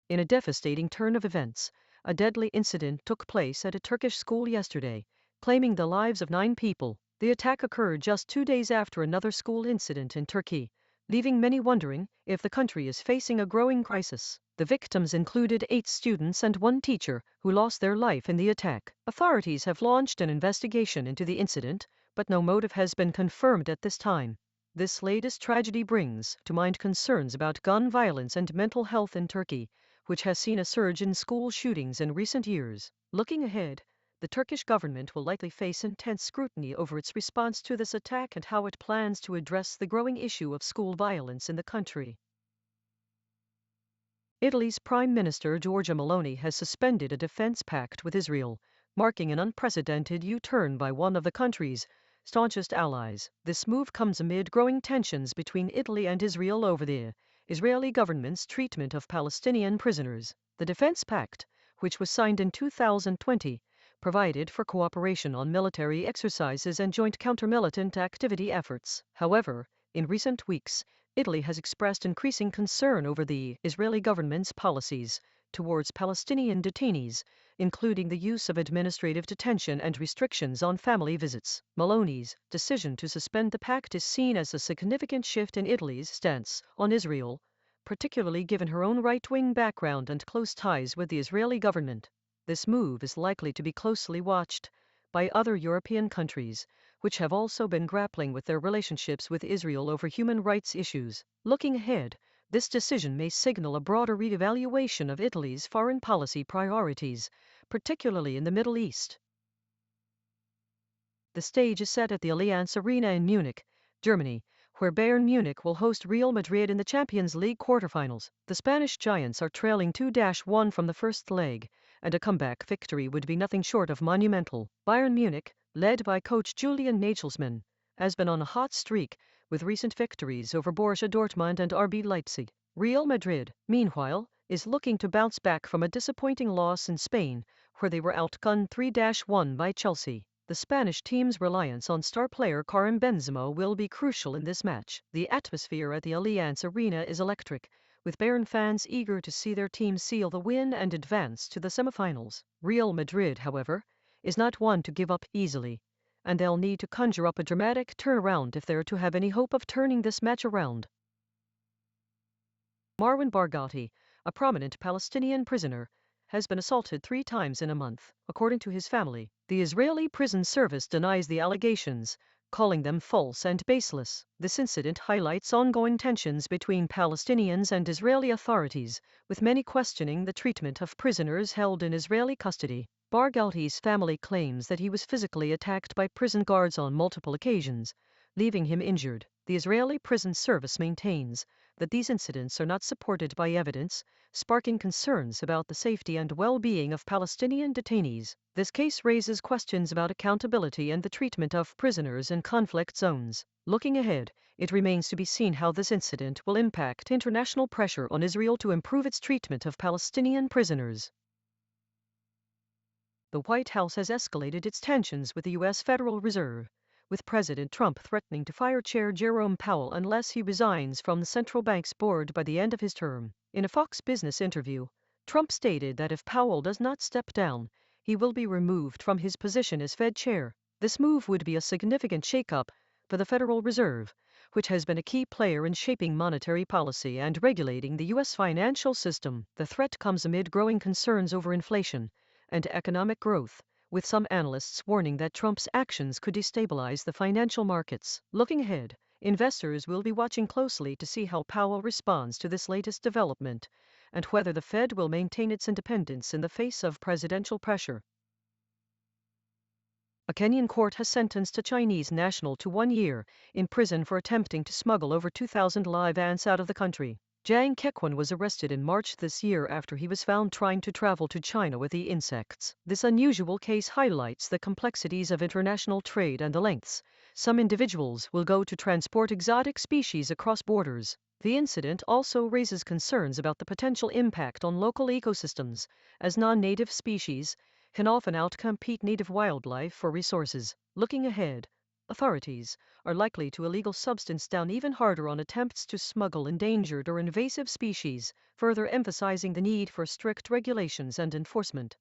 In a devastating turn of events, a deadly incident took place at a Turkish school yesterday, claiming the lives of 9 people. The attack occurred just 2 days after another school incident in Turkey, leaving many wondering if the country is facing a growing crisis. The victims included 8 students and 1 teacher who lost their life in the attack. Authorities have launched an investigation into the incident, but no motive has been confirmed at this time. This latest tragedy brings to mind concerns about gun violence and mental health in Turkey, which has seen a surge in school shootings in recent years. Looking ahead, the Turkish government will likely face intense scrutiny over its response to this attack and how it plans to address the growing issue of school violence in the country. Italy's Prime Minister Giorgia Meloni has suspended a defense pact with Israel, marking an unprecedented U-turn by one of the country's staunchest allies. This move comes amid growing tensions between Italy and Israel over the Israeli government's treatment of Palestinian prisoners. The Defense Pact, which was signed in 2020, provided for cooperation on military exercises and joint counter-militant activity efforts. However, in recent weeks, Italy has expressed increasing concern over the Israeli government's policies towards Palestinian detainees, including the use of administrative detention and restrictions on family visits. Meloni's decision to suspend the pact is seen as a significant shift in Italy's stance on Israel, particularly given her own right-wing background and close ties with the Israeli government. This move is likely to be closely watched by other European countries, which have also been grappling with their relationships with Israel over human rights issues. Looking ahead, this decision may signal a broader reevaluation of Italy's foreign policy priorities, particularly in the Middle East. The stage is set at the Allianz Arena in Munich, Germany, where Bayern Munich will host Real Madrid in the Champions League quarterfinals. The Spanish giants are trailing 2-1 from the first leg, and a comeback victory would be nothing short of monumental. Bayern Munich, led by coach Julian Nagelsmann, has been on a hot streak, with recent victories over Borussia Dortmund and RB Leipzig. Real Madrid, meanwhile, is looking to bounce back from a disappointing loss in Spain, where they were outgunned 3-1 by Chelsea. The Spanish team's reliance on star player Karim Benzema will be crucial in this match. The atmosphere at the Allianz Arena is electric, with Bayern fans eager to see their team seal the win and advance to the semifinals. Real Madrid, however, is not one to give up easily, and they'll need to conjure up a dramatic turnaround if they're to have any hope of turning this match around. Marwan Barghouti, a prominent Palestinian prisoner, has been assaulted 3 times in a month, according to his family. The Israeli prison service denies the allegations, calling them false and baseless. This incident highlights ongoing tensions between Palestinians and Israeli authorities, with many questioning the treatment of prisoners held in Israeli custody. Barghouti's family claims that he was physically attacked by prison guards on multiple occasions, leaving him injured. The Israeli prison service maintains that these incidents are not supported by evidence, sparking concerns about the safety and well-being of Palestinian detainees. This case raises questions about accountability and the treatment of prisoners in conflict zones. Looking ahead, it remains to be seen how this incident will impact international pressure on Israel to improve its treatment of Palestinian prisoners. The White House has escalated its tensions with the U.S. Federal Reserve, with President Trump threatening to fire Chair Jerome Powell unless he resigns from the central bank's board by the end of his term. In a Fox Business interview, Trump stated that if Powell does not step down, he will be removed from his position as Fed chair. This move would be a significant shakeup for the Federal Reserve, which has been a key player in shaping monetary policy and regulating the U.S. financial system. The threat comes amid growing concerns over inflation and economic growth, with some analysts warning that Trump's actions could destabilize the financial markets. Looking ahead, investors will be watching closely to see how Powell responds to this latest development and whether the Fed will maintain its independence in the face of presidential pressure. A Kenyan court has sentenced a Chinese national to 1 year in prison for attempting to smuggle over 2,000 live ants out of the country. Jiang Kequan was arrested in March this year after he was found trying to travel to China with the insects. This unusual case highlights the complexities of international trade and the lengths some individuals will go to transport exotic species across borders. The incident also raises concerns about the potential impact on local ecosystems, as non-native species can often outcompete native wildlife for resources. Looking ahead, Authorities are likely to illegal substance down even harder on attempts to smuggle endangered or invasive species, further emphasizing the need for strict regulations and enforcement.